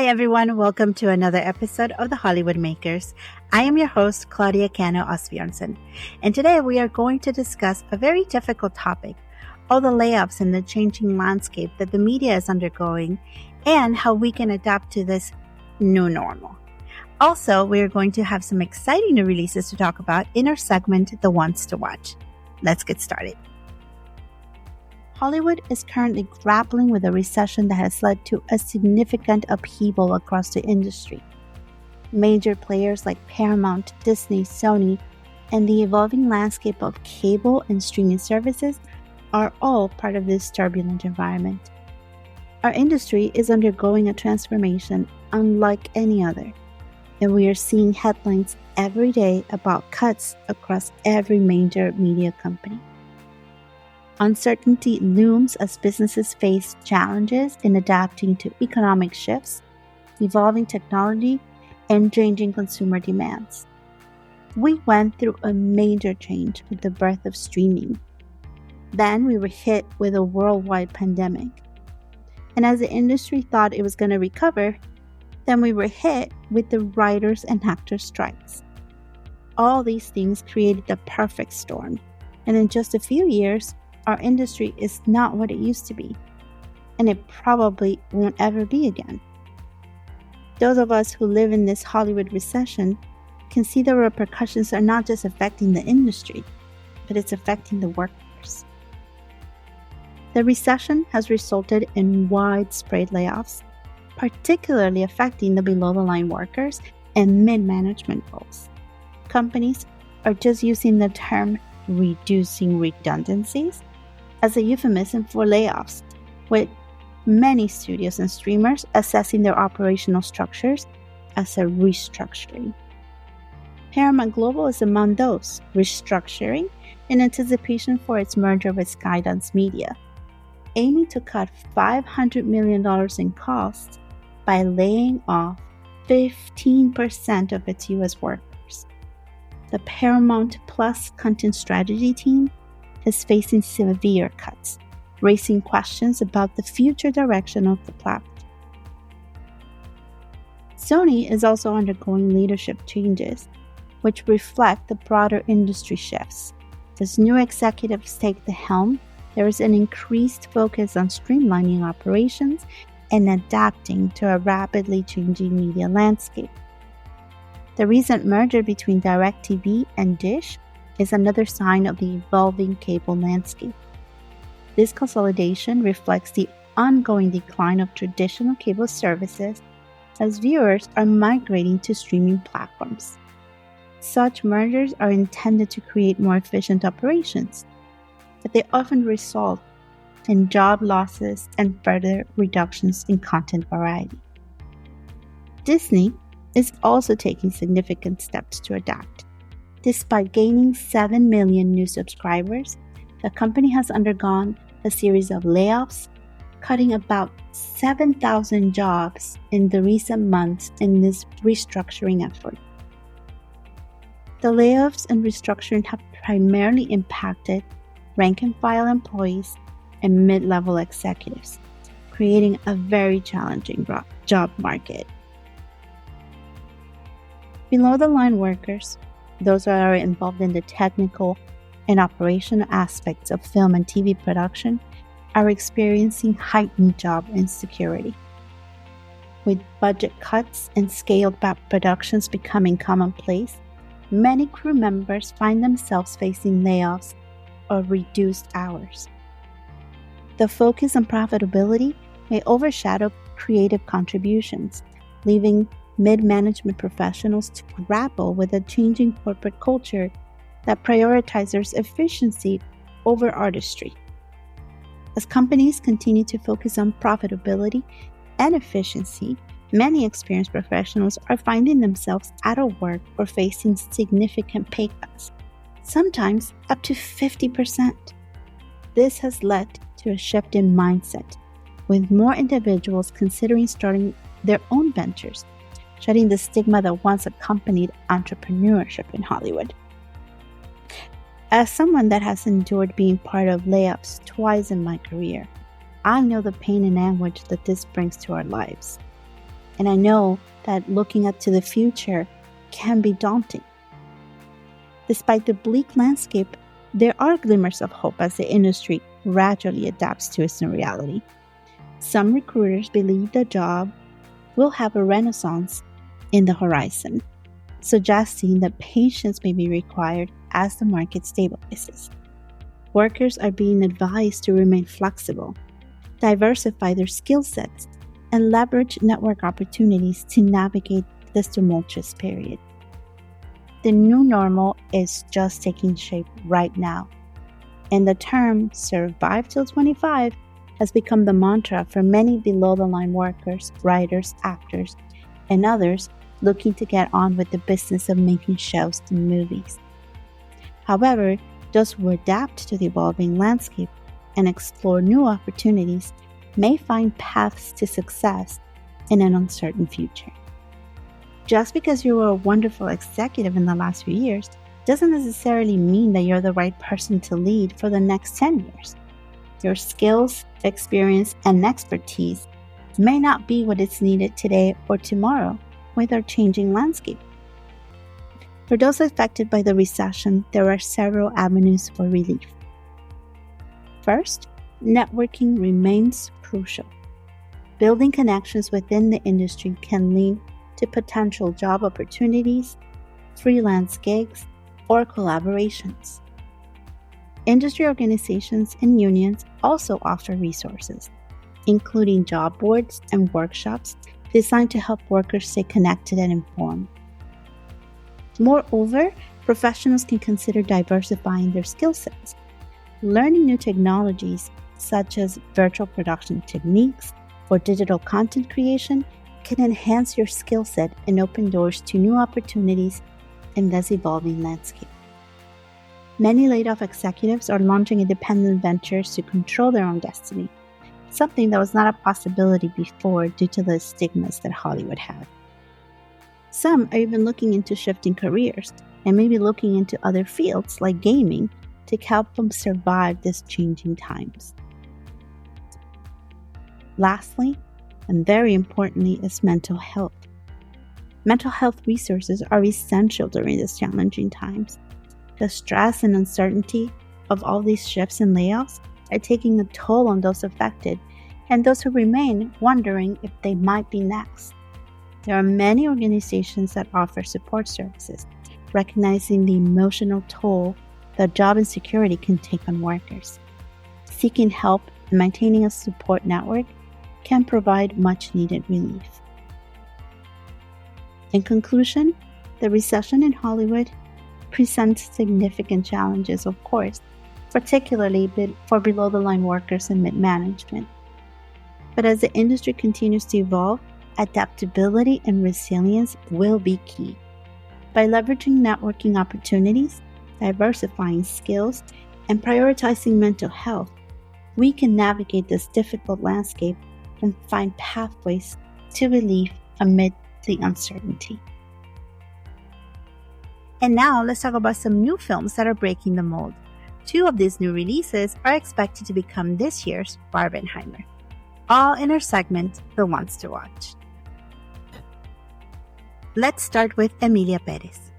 Hi, everyone. Welcome to another episode of The Hollywood Makers. I am your host, Claudia Cano-Asbjornsen, and today we are going to discuss a very difficult topic, all the layoffs and the changing landscape that the media is undergoing, and how we can adapt to this new normal. Also, we are going to have some exciting new releases to talk about in our segment, The Ones to Watch. Let's get started. Hollywood is currently grappling with a recession that has led to a significant upheaval across the industry. Major players like Paramount, Disney, Sony, and the evolving landscape of cable and streaming services are all part of this turbulent environment. Our industry is undergoing a transformation unlike any other, and we are seeing headlines every day about cuts across every major media company. Uncertainty looms as businesses face challenges in adapting to economic shifts, evolving technology, and changing consumer demands. We went through a major change with the birth of streaming. Then we were hit with a worldwide pandemic. And as the industry thought it was going to recover, then we were hit with the writers' and actors' strikes. All these things created the perfect storm. And in just a few years, our industry is not what it used to be, and it probably won't ever be again. Those of us who live in this Hollywood recession can see the repercussions are not just affecting the industry, but it's affecting the workforce. The recession has resulted in widespread layoffs, particularly affecting the below-the-line workers and mid-management roles. Companies are just using the term reducing redundancies as a euphemism for layoffs, with many studios and streamers assessing their operational structures as a restructuring. Paramount Global is among those restructuring in anticipation for its merger with Skydance Media, aiming to cut $500 million in costs by laying off 15% of its U.S. workers. The Paramount Plus content strategy team is facing severe cuts, raising questions about the future direction of the platform. Sony is also undergoing leadership changes, which reflect the broader industry shifts. As new executives take the helm, there is an increased focus on streamlining operations and adapting to a rapidly changing media landscape. The recent merger between DirecTV and Dish is another sign of the evolving cable landscape. This consolidation reflects the ongoing decline of traditional cable services as viewers are migrating to streaming platforms. Such mergers are intended to create more efficient operations, but they often result in job losses and further reductions in content variety. Disney is also taking significant steps to adapt. Despite gaining 7 million new subscribers, the company has undergone a series of layoffs, cutting about 7,000 jobs in the recent months in this restructuring effort. The layoffs and restructuring have primarily impacted rank-and-file employees and mid-level executives, creating a very challenging job market. Below-the-line workers, those who are involved in the technical and operational aspects of film and TV production, are experiencing heightened job insecurity. With budget cuts and scaled-back productions becoming commonplace, many crew members find themselves facing layoffs or reduced hours. The focus on profitability may overshadow creative contributions, leaving mid-management professionals to grapple with a changing corporate culture that prioritizes efficiency over artistry. As companies continue to focus on profitability and efficiency, many experienced professionals are finding themselves out of work or facing significant pay cuts, sometimes up to 50%. This has led to a shift in mindset, with more individuals considering starting their own ventures, shedding the stigma that once accompanied entrepreneurship in Hollywood. As someone that has endured being part of layoffs twice in my career, I know the pain and anguish that this brings to our lives. And I know that looking up to the future can be daunting. Despite the bleak landscape, there are glimmers of hope as the industry gradually adapts to its new reality. Some recruiters believe the job will have a renaissance in the horizon, suggesting that patience may be required as the market stabilizes. Workers are being advised to remain flexible, diversify their skill sets, and leverage network opportunities to navigate this tumultuous period. The new normal is just taking shape right now, and the term survive till 25 has become the mantra for many below-the-line workers, writers, actors, and others looking to get on with the business of making shows and movies. However, those who adapt to the evolving landscape and explore new opportunities may find paths to success in an uncertain future. Just because you were a wonderful executive in the last few years doesn't necessarily mean that you're the right person to lead for the next 10 years. Your skills, experience, and expertise may not be what is needed today or tomorrow with our changing landscape. For those affected by the recession, there are several avenues for relief. First, networking remains crucial. Building connections within the industry can lead to potential job opportunities, freelance gigs, or collaborations. Industry organizations and unions also offer resources, including job boards and workshops designed to help workers stay connected and informed. Moreover, professionals can consider diversifying their skill sets. Learning new technologies such as virtual production techniques or digital content creation can enhance your skill set and open doors to new opportunities in this evolving landscape. Many laid-off executives are launching independent ventures to control their own destiny, something that was not a possibility before due to the stigmas that Hollywood had. Some are even looking into shifting careers and maybe looking into other fields like gaming to help them survive these changing times. Lastly, and very importantly, is mental health. Mental health resources are essential during these challenging times. The stress and uncertainty of all these shifts and layoffs are taking a toll on those affected and those who remain wondering if they might be next. There are many organizations that offer support services, recognizing the emotional toll that job insecurity can take on workers. Seeking help and maintaining a support network can provide much-needed relief. In conclusion, the recession in Hollywood presents significant challenges, of course, particularly for below-the-line workers and mid-management. But as the industry continues to evolve, adaptability and resilience will be key. By leveraging networking opportunities, diversifying skills, and prioritizing mental health, we can navigate this difficult landscape and find pathways to relief amid the uncertainty. And now let's talk about some new films that are breaking the mold. 2 of these new releases are expected to become this year's Barbenheimer, all in our segment, The Ones to Watch. Let's start with Emilia Perez.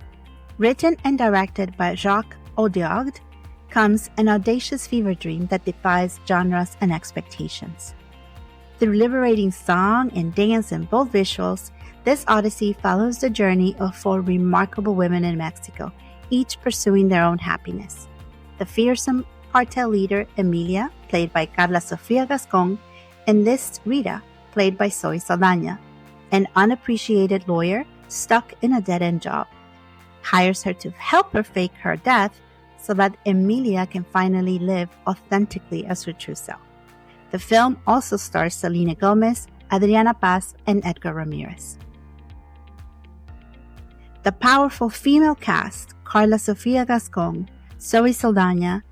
Written and directed by Jacques Audiard, comes an audacious fever dream that defies genres and expectations. Through liberating song and dance and bold visuals, this odyssey follows the journey of 4 remarkable women in Mexico, each pursuing their own happiness. The fearsome cartel leader Emilia, played by Carla Sofia Gascon, enlists Rita, played by Zoe Saldana, an unappreciated lawyer stuck in a dead-end job, hires her to help her fake her death so that Emilia can finally live authentically as her true self. The film also stars Selena Gomez, Adriana Paz, and Edgar Ramirez. The powerful female cast, Carla Sofia Gascon, Zoe Saldana,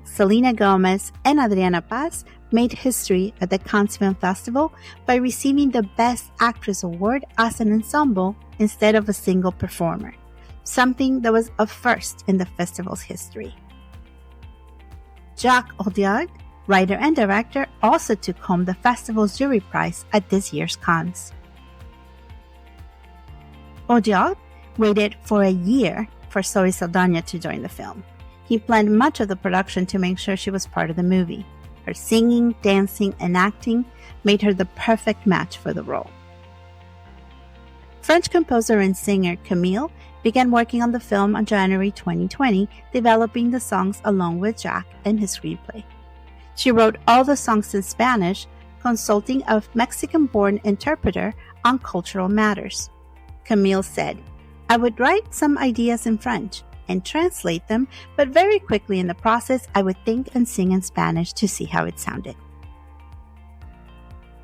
Selena Gomez, and Adriana Paz, made history at the Cannes Film Festival by receiving the Best Actress award as an ensemble instead of a single performer, something that was a first in the festival's history. Jacques Audiard, writer and director, also took home the festival's jury prize at this year's Cannes. Audiard waited for a year for Zoe Saldana to join the film. He planned much of the production to make sure she was part of the movie. Her singing, dancing, and acting made her the perfect match for the role. French composer and singer Camille began working on the film on January 2020, developing the songs along with Jack and his screenplay. She wrote all the songs in Spanish, consulting a Mexican-born interpreter on cultural matters. Camille said, "I would write some ideas in French and translate them, but very quickly in the process I would think and sing in Spanish to see how it sounded."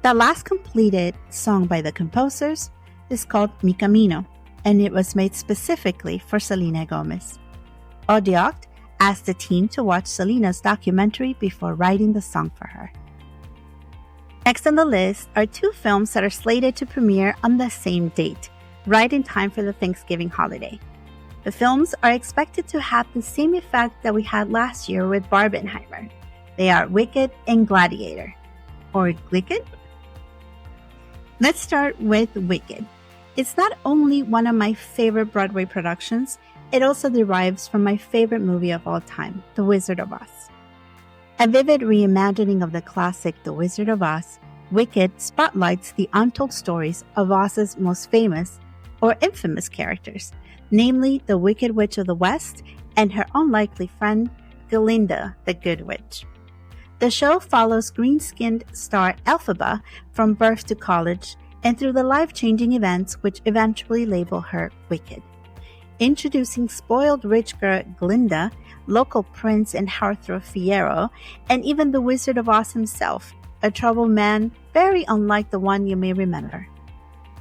The last completed song by the composers is called Mi Camino, and it was made specifically for Selena Gomez. Audiard asked the team to watch Selena's documentary before writing the song for her. Next on the list are two films that are slated to premiere on the same date, right in time for the Thanksgiving holiday. The films are expected to have the same effect that we had last year with Barbenheimer. They are Wicked and Gladiator. Or Wicked? Let's start with Wicked. It's not only one of my favorite Broadway productions, it also derives from my favorite movie of all time, The Wizard of Oz. A vivid reimagining of the classic The Wizard of Oz, Wicked spotlights the untold stories of Oz's most famous or infamous characters, namely the Wicked Witch of the West and her unlikely friend, Glinda the Good Witch. The show follows green-skinned star Elphaba from birth to college and through the life-changing events which eventually label her Wicked. Introducing spoiled rich girl Glinda, local prince and heartthrob Fiyero, and even the Wizard of Oz himself, a troubled man very unlike the one you may remember.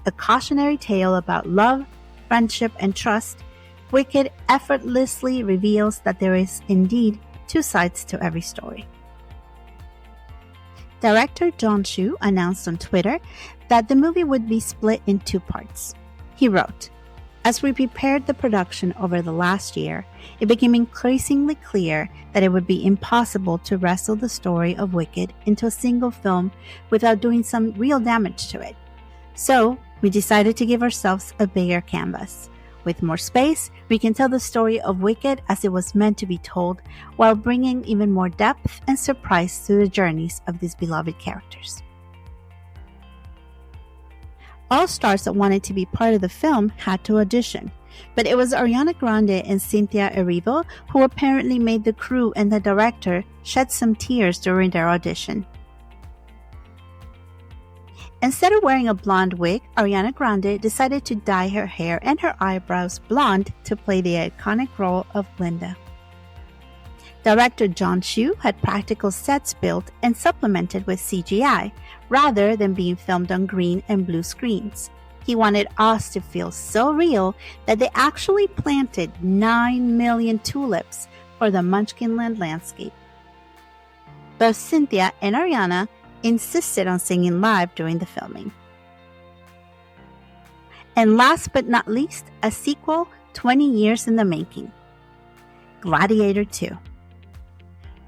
A cautionary tale about love, friendship, and trust, Wicked effortlessly reveals that there is indeed two sides to every story. Director John Chu announced on Twitter that the movie would be split in two parts. He wrote, "As we prepared the production over the last year, it became increasingly clear that it would be impossible to wrestle the story of Wicked into a single film without doing some real damage to it. So, we decided to give ourselves a bigger canvas. With more space, we can tell the story of Wicked as it was meant to be told, while bringing even more depth and surprise to the journeys of these beloved characters." All stars that wanted to be part of the film had to audition, but it was Ariana Grande and Cynthia Erivo who apparently made the crew and the director shed some tears during their audition. Instead of wearing a blonde wig, Ariana Grande decided to dye her hair and her eyebrows blonde to play the iconic role of Glinda. Director John Chu had practical sets built and supplemented with CGI, rather than being filmed on green and blue screens. He wanted Oz to feel so real that they actually planted 9 million tulips for the Munchkinland landscape. Both Cynthia and Ariana insisted on singing live during the filming. And last but not least, a sequel 20 years in the making. Gladiator 2.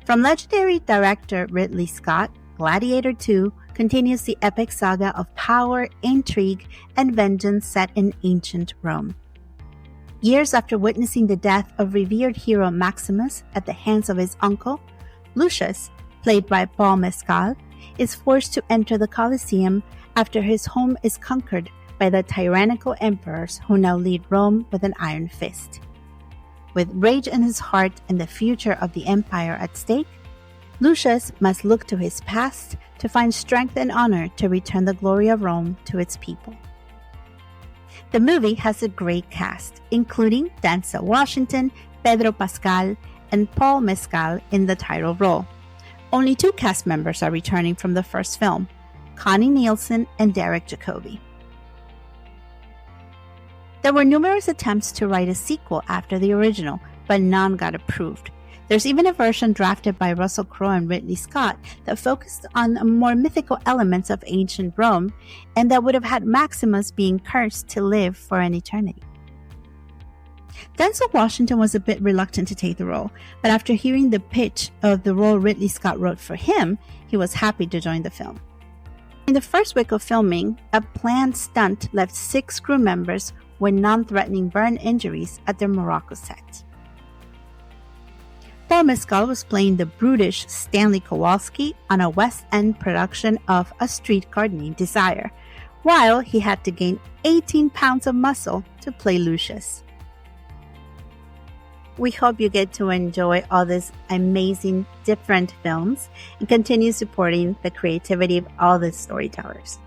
From legendary director Ridley Scott, Gladiator 2 continues the epic saga of power, intrigue, and vengeance set in ancient Rome. Years after witnessing the death of revered hero Maximus at the hands of his uncle, Lucius, played by Paul Mescal, is forced to enter the Colosseum after his home is conquered by the tyrannical emperors who now lead Rome with an iron fist. With rage in his heart and the future of the empire at stake, Lucius must look to his past to find strength and honor to return the glory of Rome to its people. The movie has a great cast, including Denzel Washington, Pedro Pascal, and Paul Mescal in the title role. Only 2 cast members are returning from the first film, Connie Nielsen and Derek Jacobi. There were numerous attempts to write a sequel after the original, but none got approved. There's even a version drafted by Russell Crowe and Ridley Scott that focused on more mythical elements of ancient Rome, and that would have had Maximus being cursed to live for an eternity. Denzel Washington was a bit reluctant to take the role, but after hearing the pitch of the role Ridley Scott wrote for him, he was happy to join the film. In the first week of filming, a planned stunt left 6 crew members with non-threatening burn injuries at their Morocco set. Paul Mescal was playing the brutish Stanley Kowalski on a West End production of A Streetcar Named Desire, while he had to gain 18 pounds of muscle to play Lucius. We hope you get to enjoy all these amazing different films and continue supporting the creativity of all these storytellers.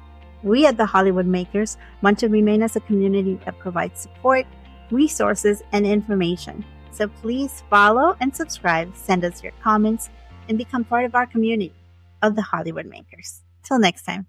We at the Hollywood Makers want to remain as a community that provides support, resources, and information. So please follow and subscribe, send us your comments, and become part of our community of the Hollywood Makers. Till next time.